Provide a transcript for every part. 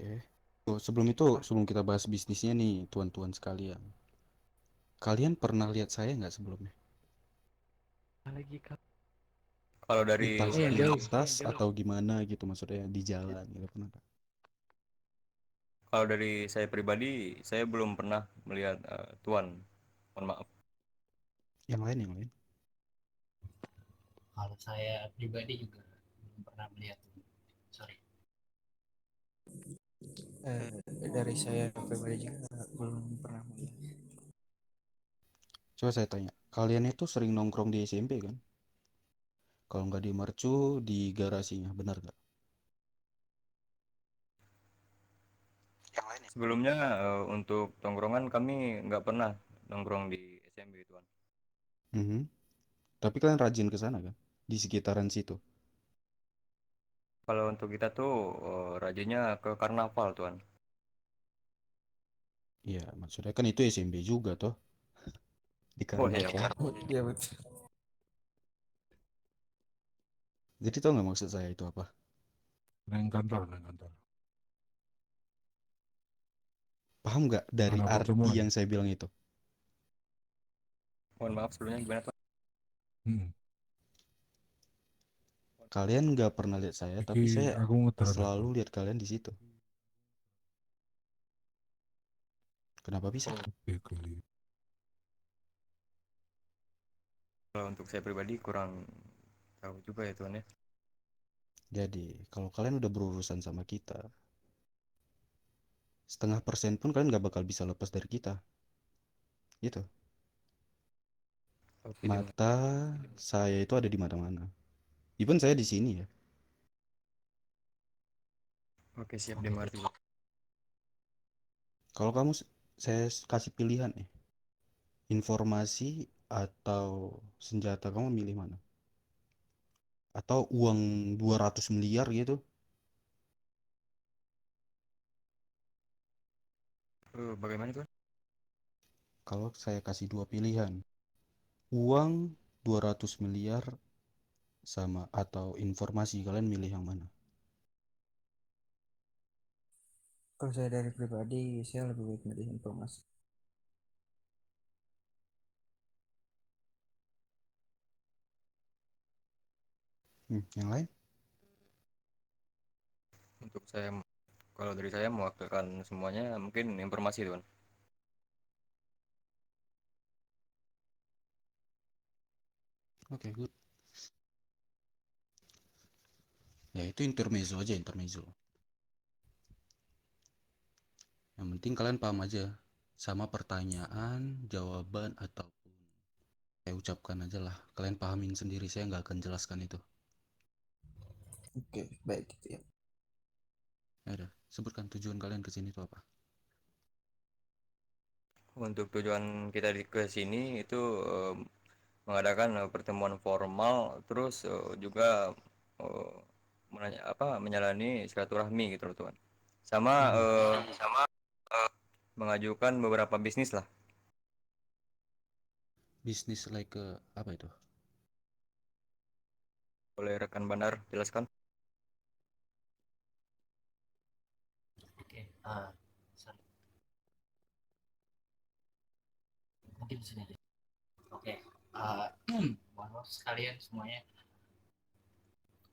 Oke. Oh, sebelum itu, sebelum kita bahas bisnisnya nih, tuan-tuan sekalian. Kalian pernah lihat saya nggak sebelumnya? Lagi kalau dari Entah saya sepintas atau gimana gitu, maksudnya di jalan gitu, pernah nggak? kalau dari saya pribadi saya belum pernah melihat Tuan. Mohon maaf. Yang lain, yang lain. Kalau saya pribadi juga belum pernah melihat. Sorry. Dari saya pribadi juga belum pernah melihat. Coba saya tanya, kalian itu sering nongkrong di SMP kan? Kalau nggak di mercu, di garasinya, benar nggak? Yang lain ya? Sebelumnya untuk tongkrongan kami nggak pernah nongkrong di SMB Tuan. Mhm. Tapi kalian rajin ke sana kan? Di sekitaran situ. Kalau untuk kita tuh rajinnya ke karnaval Tuan. Iya, maksudnya kan itu SMP juga toh, di Oh iya karnaval. Pak. Iya betul. Jadi tau nggak maksud saya itu apa? Neng kantor, neng kantor. Paham nggak dari Ada arti pertemuan. yang saya bilang itu? Mohon maaf sebelumnya gimana Tuan? Hmm. Kalian nggak pernah lihat saya, Iki tapi saya aku ngetrol selalu aku. lihat kalian di situ. Kenapa bisa? Oke, kali. Kalau untuk saya pribadi kurang tahu juga ya Tuan ya. Jadi, kalau kalian udah berurusan sama kita, 0,5% pun kalian nggak bakal bisa lepas dari kita. Gitu. Oke dimengerti. Mata saya itu ada di mana-mana. Even saya di sini ya. Oke siap Oke. dimengerti. Kalau kamu, saya kasih pilihan nih. Informasi atau senjata, kamu milih mana? Atau uang 200 miliar gitu? Bagaimana Tuan? Kalau saya kasih dua pilihan, uang 200 miliar sama atau informasi, kalian milih yang mana? Kalau saya dari pribadi, saya lebih baik milih informasi. Yang lain? Untuk saya kalau dari saya mewakilkan semuanya mungkin informasi Tuan. Oke, good. Ya itu intermezzo aja, intermezzo. Yang penting kalian paham aja sama pertanyaan, jawaban, ataupun saya ucapkan aja lah. Kalian pahamin sendiri, saya nggak akan jelaskan itu. Oke, baik gitu ya. Ya udah, sebutkan tujuan kalian ke sini itu apa? Untuk tujuan kita ke sini itu mengadakan pertemuan formal, terus juga eh, menyalani silaturahmi gitu loh Tuan. Sama Mhm. mengajukan beberapa bisnis lah. Bisnis like ke apa itu? Boleh rekan Bandar jelaskan? Oke. Sorry. Mungkin sendiri. Oke. Uh, Mohon maaf sekalian semuanya.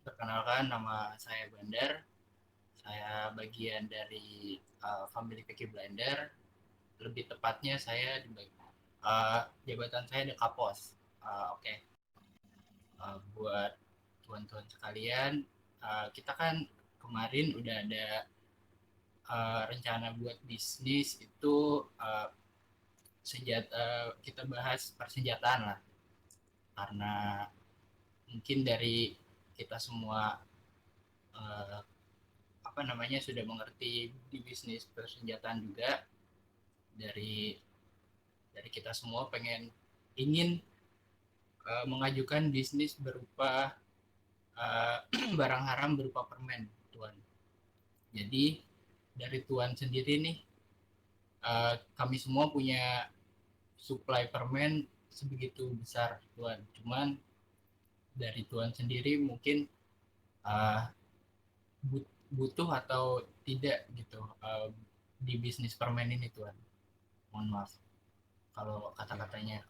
Perkenalkan, nama saya Bandar. Saya bagian dari family Peaky Blender. Lebih tepatnya saya di jabatan saya di Kapos. Oke. Buat tuan-tuan sekalian, kita kan kemarin udah ada rencana buat bisnis itu, uh, kita bahas persenjataan lah, karena mungkin dari kita semua uh, apa namanya sudah mengerti di bisnis persenjataan juga. Dari dari kita semua ingin mengajukan bisnis berupa uh, barang haram berupa permen, tuan. Jadi dari tuan sendiri nih, kami semua punya supply permen sebegitu besar, tuan. Cuman dari tuan sendiri mungkin uh, butuh atau tidak gitu di bisnis permen ini tuan. Mohon maaf kalau kata-katanya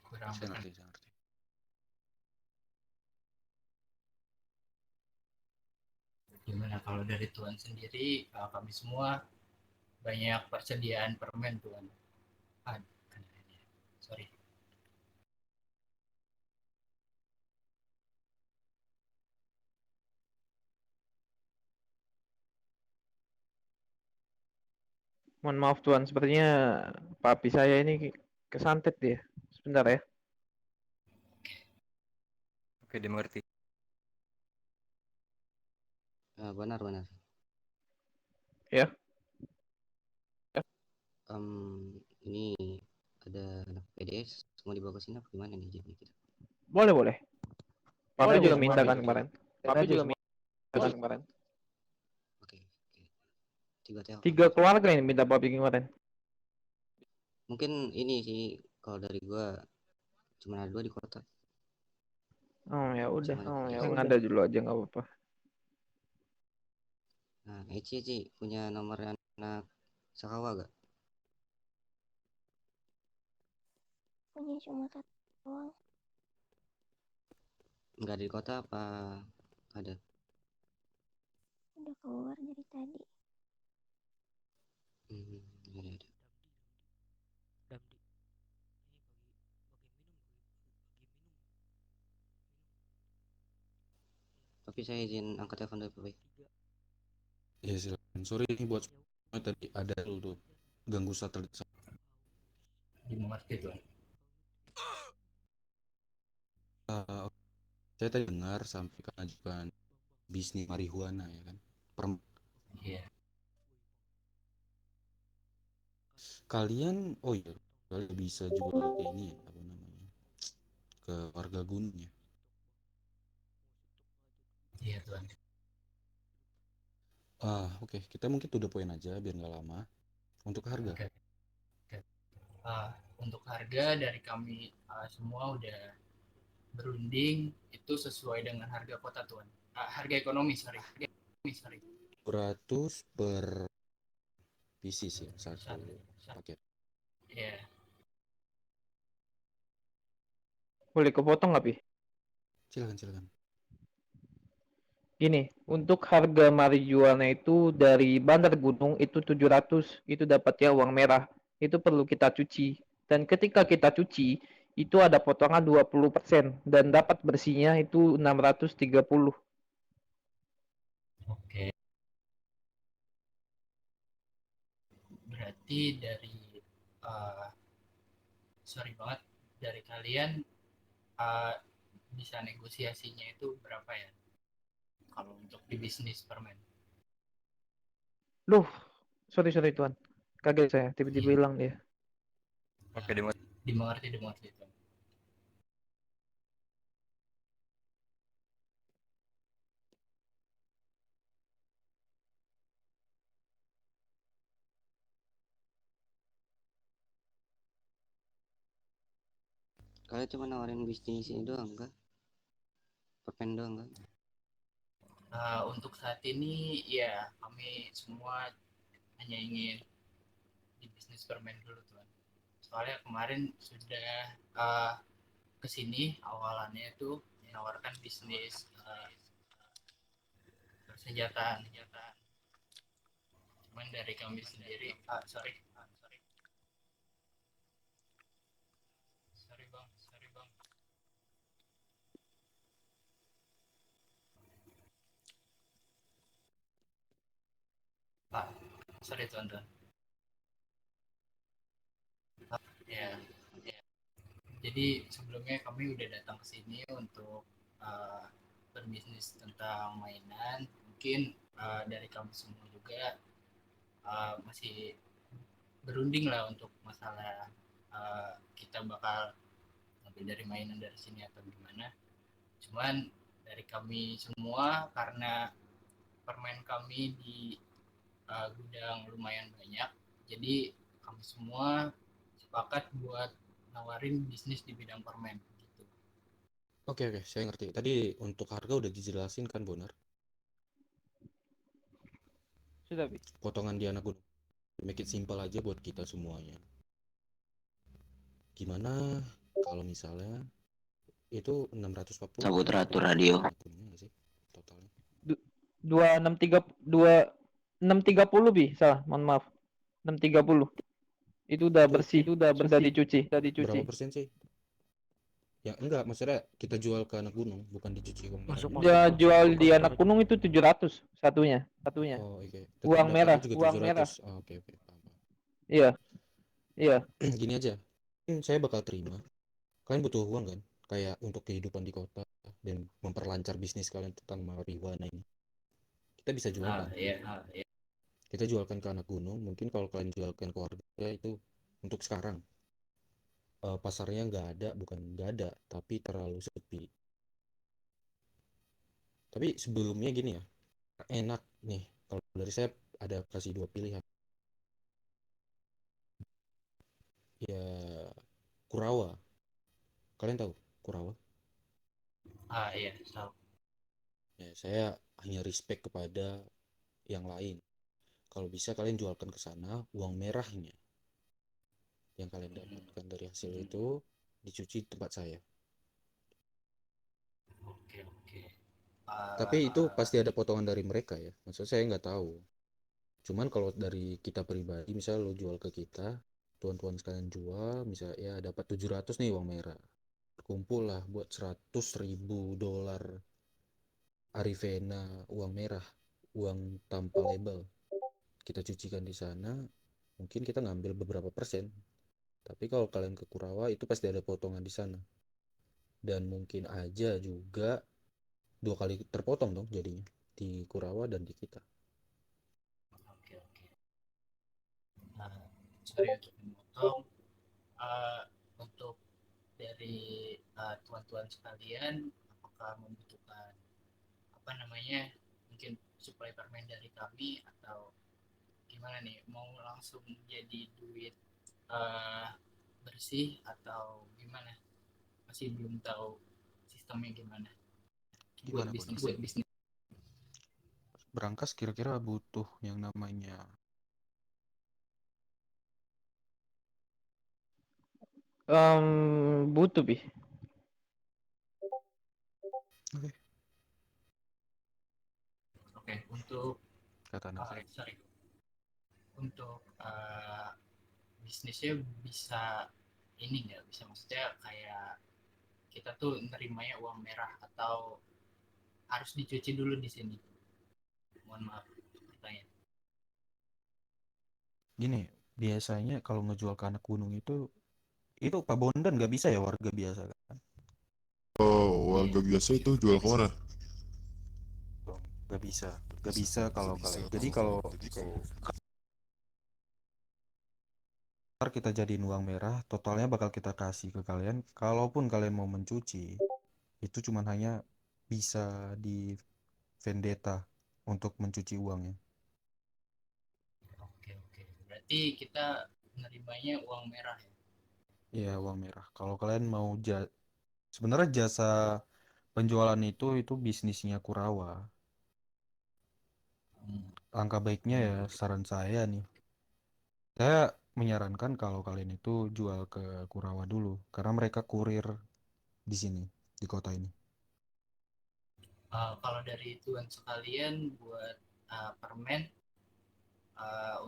kurang Saya berkenan. ngerti, saya ngerti. Gimana kalau dari tuan sendiri, kami semua banyak persediaan permen tuan. Sorry. Mohon maaf Tuan, sepertinya papi saya ini kesantet dia. Sebentar ya. Oke, dimengerti. Benar. Ya. Ini ada anak PDS mau dibawa ke sini apa gimana nih jadi kita? Boleh. Papi juga boleh. minta kan kemarin. Papi juga minta kan kemarin. Oke. 3 tel. 3 keluarga ini minta papi kemarin. Mungkin ini sih kalau dari gua cuma ada 2 di kota. Oh ya udah. Sama Yang ada dulu aja nggak apa-apa. Nah, Eci punya nomor anak Sakawa gak? Punya cuma 1 doang. Enggak di kota apa ada? Udah keluar dari tadi. Ada. Tapi saya izin angkat telepon dulu, Pak. Ya silakan. Sorry ini buat semua tadi ada dulu ganggu satelit. Dimengerti tuan. Saya tadi dengar sampai ajukan bisnis marihuana ya kan. Iya. Kalian oh iya kalian bisa jual ke ini ya, apa namanya, ke warga gunung ya. Iya tuan. Oke. Kita mungkin to the point aja biar nggak lama. Untuk harga. Oke. Untuk harga dari kami semua udah berunding itu sesuai dengan harga kota tuan. Harga ekonomi sorry. 200 per pieces ya satu paket. Iya. Boleh kepotong nggak Pi? Silakan. Gini, untuk harga marijuana itu dari Bandar Gunung itu 700, itu dapatnya uang merah. Itu perlu kita cuci. Dan ketika kita cuci, itu ada potongan 20% dan dapat bersihnya itu 630. Oke. Berarti dari sorry banget dari kalian bisa negosiasinya itu berapa ya? Kalau untuk di bisnis permen. Loh, sorry Tuan. Kaget saya, tiba-tiba Iya. hilang dia. Oke, dimengerti. Dimengerti tuan. Kalian cuma nawarin bisnis ini doang kan? Permen doang kan? Untuk saat ini ya kami semua hanya ingin di bisnis permen dulu tuan. Soalnya kemarin sudah kesini awalannya itu menawarkan bisnis persenjataan. Cuman dari kami sendiri sorry bang. Sorry tuan. Ya. Jadi sebelumnya kami udah datang ke sini untuk berbisnis tentang mainan. Mungkin dari kami semua juga masih berunding lah untuk masalah kita bakal ngambil dari mainan dari sini atau gimana. Cuman dari kami semua karena permen kami di gudang lumayan banyak, jadi kami semua sepakat buat nawarin bisnis di bidang permen gitu. Oke, saya ngerti. Tadi untuk harga udah dijelasin kan, Bonar? Sudah, Bi. Potongan di anak gunung. Make it simple aja buat kita semuanya. Gimana kalau misalnya itu 640 Cabut kan? ratu radio. Anak gunungnya nggak sih totalnya? 2630 Bi, salah, mohon maaf. 630. Itu udah Itu bersih, sudah dicuci. berapa persen sih? Ya enggak, maksudnya kita jual ke anak gunung, bukan dicuci uang merah. Dia jual di anak gunung itu 700 satunya. Oh, oke. Tetap Uang merah, dapatnya juga uang merah. 700. Oh, oke, paham. Iya, iya. Gini aja, saya bakal terima. Kalian butuh uang kan? Kayak untuk kehidupan di kota dan memperlancar bisnis kalian tentang marijuana ini. Kita bisa jualkan. Iya. Kita jualkan ke anak gunung. Mungkin kalau kalian jualkan ke warga itu untuk sekarang. Pasarnya bukan nggak ada, tapi terlalu sepi. Tapi sebelumnya gini ya, enak nih. Kalau dari saya ada kasih dua pilihan. Ya, Kurawa. Kalian tahu Kurawa? Iya, tahu. Ya, saya hanya respect kepada yang lain. Kalau bisa kalian jualkan ke sana uang merahnya yang kalian dapatkan dari hasil itu dicuci di tempat saya. Oke. Tapi itu pasti ada potongan dari mereka ya. Maksud saya nggak tahu. Cuman kalau dari kita pribadi, misal lo jual ke kita, tuan-tuan sekalian jual, misal ya dapat 700 nih uang merah. Kumpul lah buat 100.000 dolar Arifena uang merah, uang tanpa label. Kita cucikan di sana, mungkin kita ngambil beberapa persen. Tapi kalau kalian ke Kurawa itu pasti ada potongan di sana. Dan mungkin aja juga dua kali terpotong dong jadinya di Kurawa dan di kita. Oke. Sorry untuk memotong. Untuk dari tuan-tuan sekalian, apakah membutuhkan mungkin suplai permen dari kami atau gimana nih? Mau langsung jadi duit bersih atau gimana? Masih belum tahu sistemnya gimana. Buat bisnis. Berangkas kira-kira butuh yang namanya Butuh, Bi. Oke, untuk kata anak saya. untuk bisnisnya bisa ini nggak bisa, maksudnya kayak kita tuh nerimanya uang merah atau harus dicuci dulu di sini? Mohon maaf pertanyaan. Gini, biasanya kalau ngejual ke anak gunung itu Pak Bondan nggak bisa ya warga biasa kan? Oh, warga biasa itu jual ke mana? Nggak bisa kalau kalian. Jadi kalau ntar kita jadiin uang merah, totalnya bakal kita kasih ke kalian. Kalaupun kalian mau mencuci, itu cuman hanya bisa di vendetta untuk mencuci uangnya. Oke. Berarti kita nerimanya uang merah ya? Iya, uang merah. Kalau kalian mau sebenarnya jasa penjualan itu bisnisnya Kurawa. Langkah baiknya ya saran saya nih. Saya menyarankan kalau kalian itu jual ke Kurawa dulu karena mereka kurir di sini, di kota ini. Kalau dari tuan sekalian buat permen,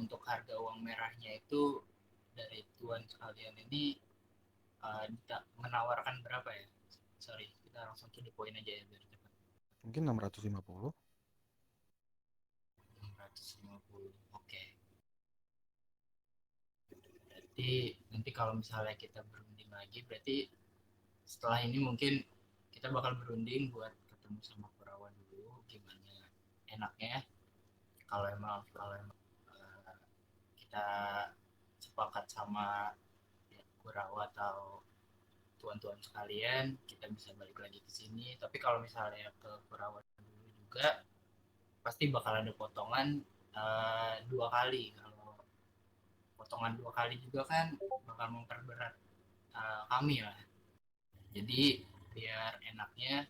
untuk harga uang merahnya itu dari tuan sekalian ini menawarkan berapa ya? Sorry, kita langsung to the point aja ya biar cepat. Mungkin 650. 650. Oke. Berarti nanti kalau misalnya kita berunding lagi, berarti setelah ini mungkin kita bakal berunding buat ketemu sama Kurawa dulu gimana enaknya. Kalau emang kita sepakat sama ya, Kurawa atau tuan-tuan sekalian, kita bisa balik lagi ke sini. Tapi kalau misalnya ke Kurawa dulu juga, pasti bakal ada potongan dua kali. Kalau potongan dua kali juga kan bakal memperberat kami lah. Jadi biar enaknya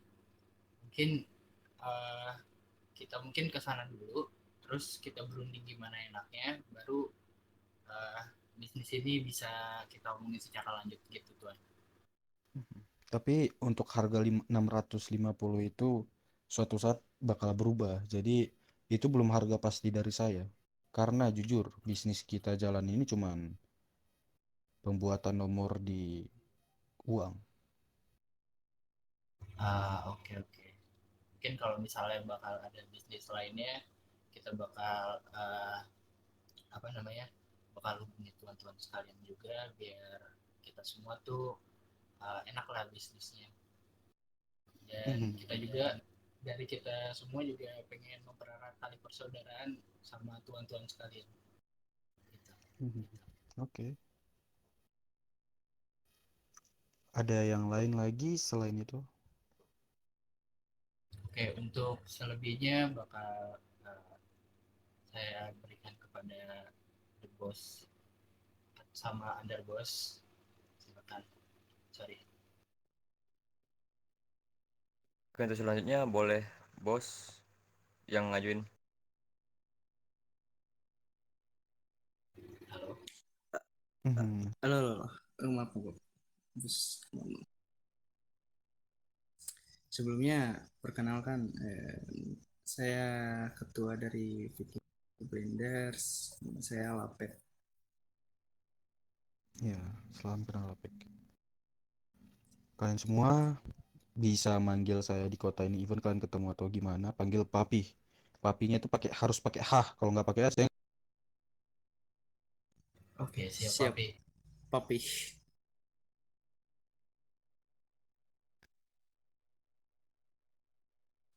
mungkin kita mungkin ke sana dulu, terus kita berunding gimana enaknya, baru bisnis ini bisa kita omongin secara lanjut gitu tuan. Tapi untuk harga 650 itu suatu saat bakal berubah. Jadi itu belum harga pasti dari saya. Karena jujur, bisnis kita jalan ini cuman pembuatan nomor di uang. Oke oke. Mungkin kalau misalnya bakal ada bisnis lainnya, kita bakal apa namanya, bakal hubungi tuan-tuan sekalian juga biar kita semua tuh enak lah bisnisnya. Dan kita juga dari kita semua juga pengen mempererat tali persaudaraan sama tuan-tuan sekalian. Gitu. Oke. Ada yang lain lagi selain itu? Oke, untuk selebihnya bakal saya berikan kepada the boss sama under boss. Silakan. Sorry. Oke, untuk selanjutnya boleh bos yang ngajuin. Halo. Halo, maaf Bu. Sebelumnya perkenalkan, saya ketua dari Vicky Blenders, saya Lapet. Ya, salam kenal Lapek. Kalian semua bisa manggil saya di kota ini, even kalian ketemu atau gimana, panggil papi. Papinya itu harus pakai H, kalau nggak pakai H saya. Oke, siap, Siap. Papi. Papi.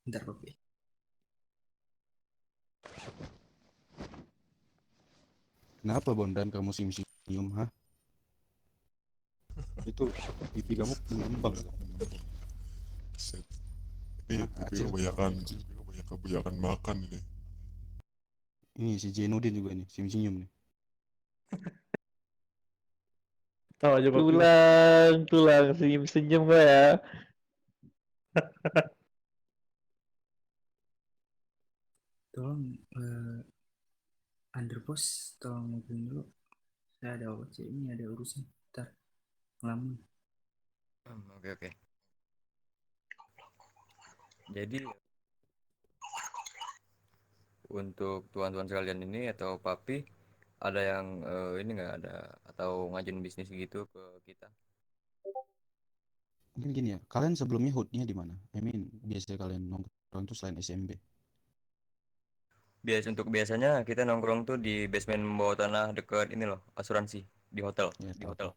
Bentar Papi. Kenapa Bondan kamu senyum, ha? Itu pipi kamu mengembang. Set. Ini pipi kebanyakan makan ini. Ini si Jenudin juga nih, senyum nih. Tulang senyum-senyum gue ya. Tolong underboss, tolong ngobrol dulu. Saya ada ini ada urusan. Bentar. Ngelamun. Oke. Jadi untuk tuan-tuan sekalian ini atau papi ada yang ini nggak ada atau ngajuin bisnis gitu ke kita? Mungkin gini ya, kalian sebelumnya hoodnya di mana? I mean, biasanya kalian nongkrong tuh selain SMB. Biasanya kita nongkrong tuh di basement bawah tanah dekat ini loh, asuransi di hotel. Ya, tahu.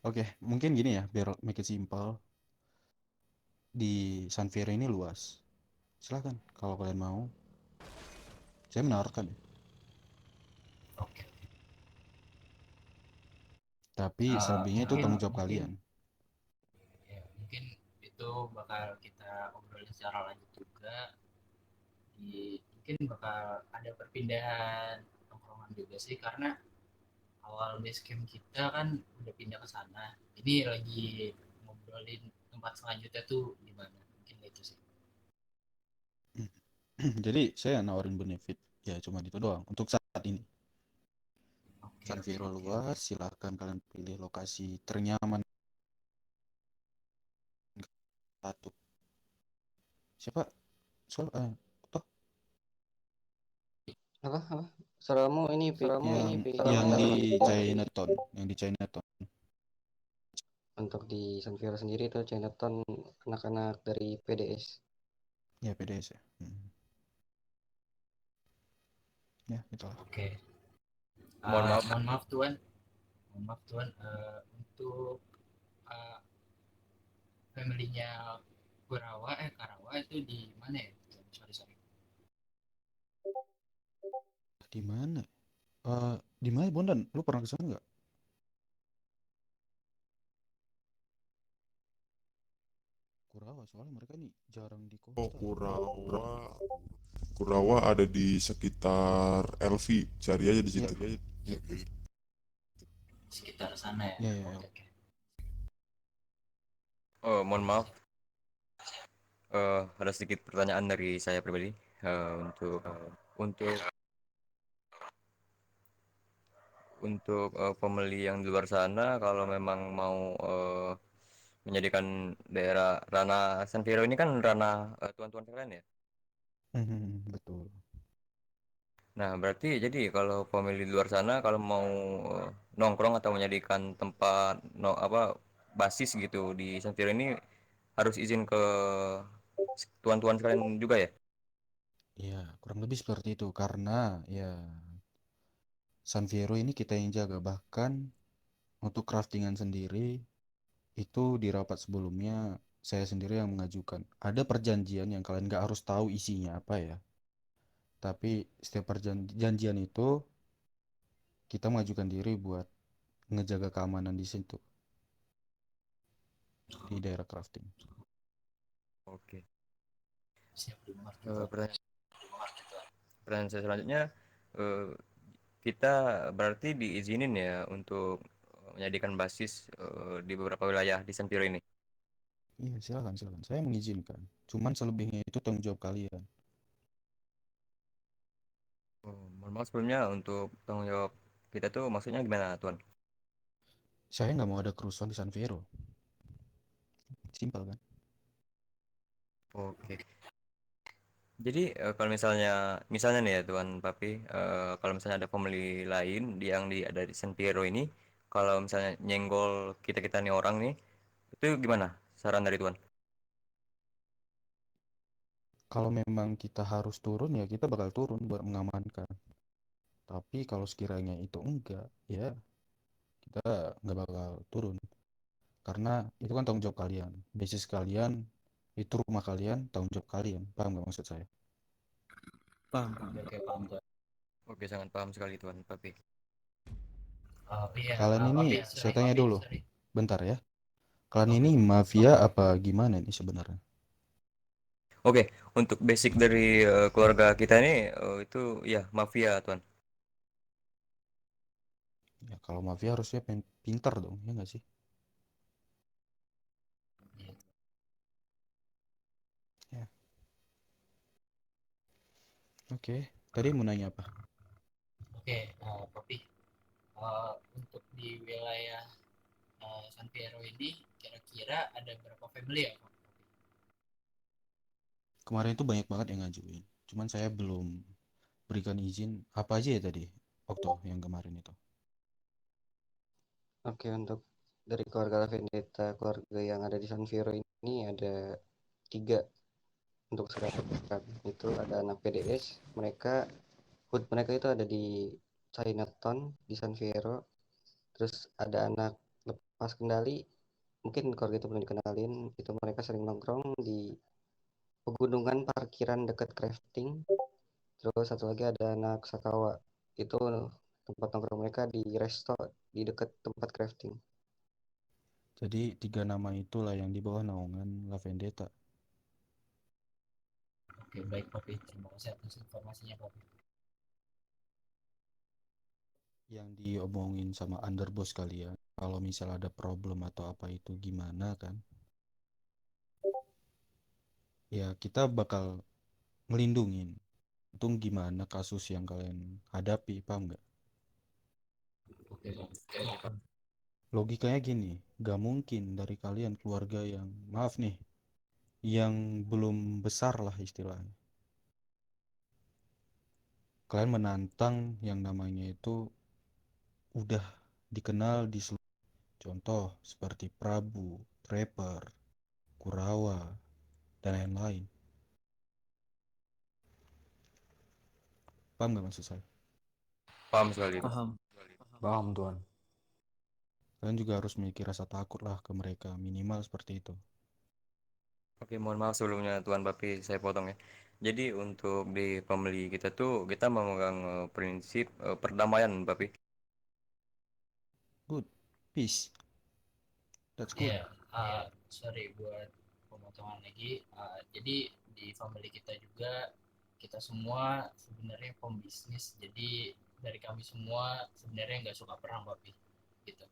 Oke, mungkin gini ya, biar make it simple. Di Sanfira ini luas. Silahkan, kalau kalian mau. Saya menawarkan ya. Oke. Tapi selebihnya itu tanggung jawab kalian. Ya, mungkin itu bakal kita obrolin secara lanjut juga. Mungkin bakal ada perpindahan nongkrongan juga sih, karena awal base camp kita kan udah pindah ke sana. Ini lagi ngobrolin tempat selanjutnya tuh di mana. Mungkin itu sih. Jadi saya nawarin benefit ya cuma itu doang untuk saat ini. Oke, Sanfira oke. luas, silahkan kalian pilih lokasi ternyaman satu. Siapa? Toh Apa? Suaramu ini yang di Chinatown, untuk di Sanvira sendiri tuh Chinatown anak-anak dari PDS. Ya PDS ya. Ya itulah. Oke. Mohon maaf tuan. Untuk family-nya Karawa itu di mana ya? Sorry. Di mana? Di mana Bondan? Lu pernah ke sana nggak? Kurawa, soalnya mereka nih jarang di kota. Oh, Kurawa ada di sekitar LV. Cari aja di situ. Sekitar sana ya. Ya. Oke. Oh, mohon maaf, ada sedikit pertanyaan dari saya pribadi. Untuk pembeli yang di luar sana, kalau memang mau menjadikan daerah ranah San Fierro ini kan ranah tuan-tuan sekalian ya. Betul. Nah, berarti jadi kalau pemilih di luar sana kalau mau eh, nongkrong atau menjadikan tempat apa basis gitu di San Fierro ini harus izin ke tuan-tuan sekalian juga ya? Ya, kurang lebih seperti itu karena ya San Fierro ini kita yang jaga, bahkan untuk craftingan sendiri itu di rapat sebelumnya saya sendiri yang mengajukan. Ada perjanjian yang kalian nggak harus tahu isinya apa ya. Tapi setiap perjanjian itu kita mengajukan diri buat ngejaga keamanan di situ, di daerah crafting. Oke. Siap dimengerti, Eh, Pak. pertanyaan, pertanyaan saya selanjutnya, eh, kita berarti diizinin ya untuk menjadikan basis di beberapa wilayah di San Fierro ini. Iya, silakan, silakan. Saya mengizinkan. Cuman selebihnya itu tanggung jawab kalian. Oh, mohon maaf sebelumnya untuk tanggung jawab kita tuh maksudnya gimana, Tuan? Saya nggak mau ada kerusuhan di San Fierro. Simpel kan? Oke. Jadi kalau misalnya nih ya Tuan Papi, kalau misalnya ada pembeli lain yang ada di San Fierro ini, kalau misalnya nyenggol kita-kita nih orang nih, itu gimana saran dari Tuan? Kalau memang kita harus turun ya kita bakal turun buat mengamankan. Tapi kalau sekiranya itu enggak, ya kita nggak bakal turun. Karena itu kan tanggung jawab kalian. Basis kalian, itu rumah kalian, tanggung jawab kalian. Paham nggak maksud saya? Paham, Oke, paham. oke, paham, Tuan. Oke, sangat paham sekali Tuan Papi. Iya, Kalian ini, Papi, saya sorry, tanya Papi, dulu. sorry. Bentar ya. Kalian Oke. ini mafia apa gimana nih sebenarnya? Oke, untuk basic dari keluarga kita ini itu ya mafia Tuan. Ya, kalau mafia harusnya pintar dong, ya nggak sih? Iya. Ya, oke. Tadi mau nanya apa? Oke, Papi, untuk di wilayah San Fierro ini kira-kira ada berapa family ya, Pak? Kemarin itu banyak banget yang ngajuin. Cuman saya belum berikan izin. Apa aja ya tadi? Okto yang kemarin itu. Oke, untuk dari keluarga La Vendetta, keluarga yang ada di San Fierro ini ada 3 untuk sekarang. Itu ada anak PDS, hood mereka itu ada di Chinatown di San Fierro. Terus ada anak lepas kendali, mungkin keluarga itu belum dikenalin, itu mereka sering nongkrong di pegunungan parkiran dekat crafting. Terus satu lagi ada anak Sakawa, itu tempat nongkrong mereka di resto di dekat tempat crafting. Jadi 3 nama itulah yang di bawah naungan La Vendetta. Oke, baik, Papi. Terima kasih atas informasinya, Papi. Yang diomongin sama underboss kalian. Kalau misal ada problem atau apa itu gimana kan? Ya kita bakal ngelindungin. Untung gimana kasus yang kalian hadapi, paham nggak? Oke, Papi. Oke, Pak. Logikanya gini, gak mungkin dari kalian keluarga yang, maaf nih, yang belum besar lah istilahnya. Kalian menantang yang namanya itu udah dikenal di seluruh, contoh seperti Prabu, Trapper, Kurawa, dan lain-lain. Paham nggak maksud saya? Paham sekali. Paham. Paham, Tuan. Kalian juga harus memiliki rasa takut lah ke mereka, minimal seperti itu. Oke, mohon maaf sebelumnya Tuan Papi, saya potong ya. Jadi untuk di pembeli kita tuh kita memegang prinsip perdamaian, Papi. Good, peace, that's good. Iya, sorry buat pemotongan lagi. Jadi di family kita juga kita semua sebenarnya pembisnis. Jadi dari kami semua sebenarnya nggak suka perang, Papi. Gitu.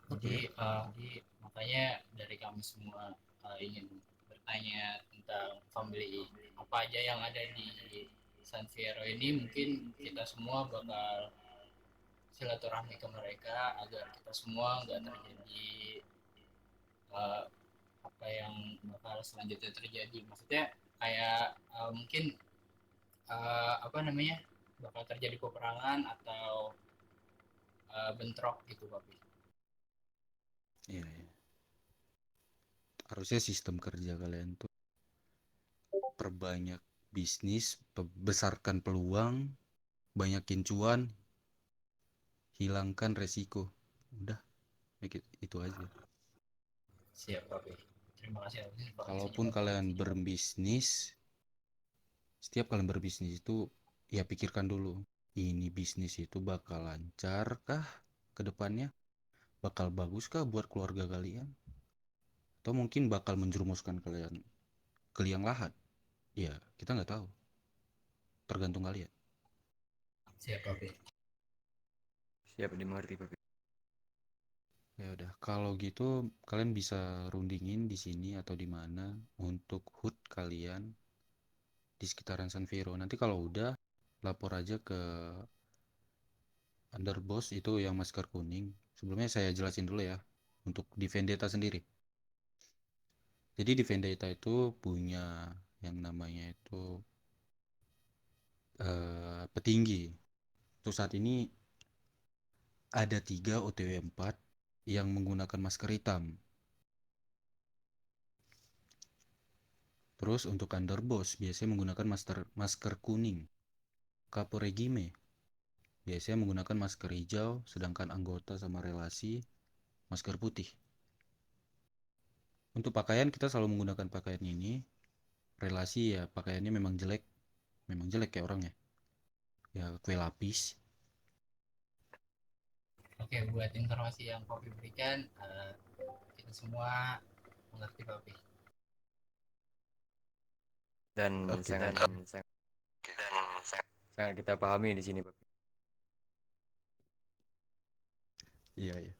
Jadi makanya dari kami semua ingin bertanya tentang family apa aja yang ada di San Fierro ini. Mungkin kita semua bakal silaturahmi ke mereka agar kita semua nggak terjadi apa yang bakal selanjutnya terjadi. Maksudnya kayak mungkin apa namanya bakal terjadi peperangan atau bentrok gitu, Papi. Iya, iya. Harusnya sistem kerja kalian tuh perbanyak bisnis, besarkan peluang, banyakin cuan, hilangkan resiko. Udah, itu aja. Siap, Papi. Terima kasih atas informasinya, Kalaupun Papi. kalian berbisnis, setiap kalian berbisnis itu ya pikirkan dulu, ini bisnis itu bakal lancar kah ke depannya? Bakal bagus kah buat keluarga kalian? Atau mungkin bakal menjerumuskan kalian ke liang lahat? Ya, kita nggak tahu. Tergantung kalian. Siap, Papi. Siap dimengerti, Papi. Ya udah, kalau gitu kalian bisa rundingin di sini atau di mana untuk HUT kalian di sekitaran San Fierro. Nanti kalau udah lapor aja ke underboss itu yang masker kuning. Sebelumnya saya jelasin dulu ya untuk di Vendetta sendiri. Jadi di Vendetta itu punya yang namanya itu petinggi. Untuk saat ini ada 3 OTW 4 yang menggunakan masker hitam. Terus untuk underboss biasanya menggunakan masker kuning. Capo Regime biasanya menggunakan masker hijau, sedangkan anggota sama relasi masker putih. Untuk pakaian kita selalu menggunakan pakaian ini. Relasi ya pakaiannya memang jelek kayak orang ya. Ya kue lapis. Oke, buat informasi yang Papi berikan, kita semua mengerti, Papi. Dan Oke, sangat kita pahami di sini, Papi. Iya, iya.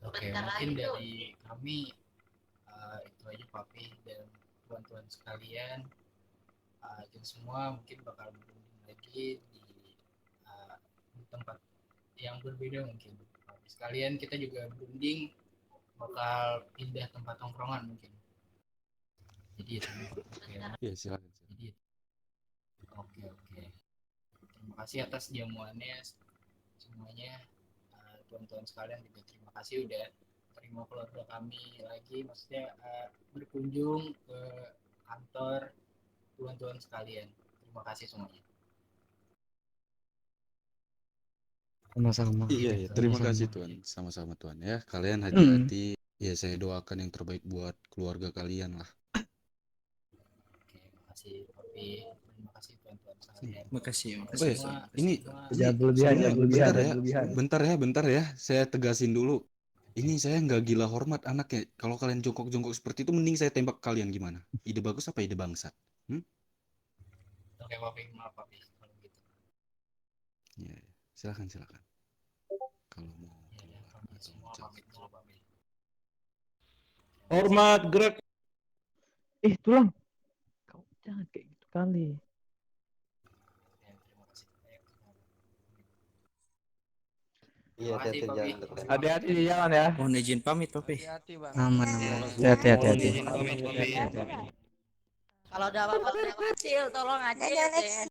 Oke, mungkin dari kami itu aja, Papi dan tuan-tuan sekalian. Kita semua mungkin bakal berunding lagi di tempat yang berbeda mungkin. Papi sekalian, kita juga berunding bakal pindah tempat tongkrongan mungkin. Jadi itu. Iya, silakan. Jadi oke. Terima kasih atas jamuannya semuanya. Tuan-tuan sekalian juga terima kasih udah terima keluarga kami lagi, maksudnya berkunjung ke kantor tuan-tuan sekalian. Terima kasih semuanya. Sama-sama. Iya, terima Sama-sama. kasih Tuan. Sama-sama Tuan ya. Kalian hati-hati. Ya saya doakan yang terbaik buat keluarga kalian lah. Oke, terima kasih Papi. Terima kasih tuan-tuan sekalian. Makasih. Oh ya, ini Berlebihan. bentar ya. Saya tegasin dulu. Ini saya nggak gila hormat anaknya. Kalau kalian jongkok-jongkok seperti itu, mending saya tembak kalian gimana? Ide bagus apa ide bangsat? Oke Papi, maaf Papi kalau gitu. Ya, silakan. Kalau mau Ya, keluar kami atau semua mau pamit dulu Papi. Hormat gerak. Tulang. Kau jangan kayak gitu kali. Ya, terima kasih. Iya, Terima kasih, hati-hati Papi. jalan terus. Hati-hati di jalan ya. Mohon izin pamit, Papi. Hati-hati, Bang. Aman. Hati-hati. Izin pamit Papi. Kalau ada apa-apa kecil tolong aja ya.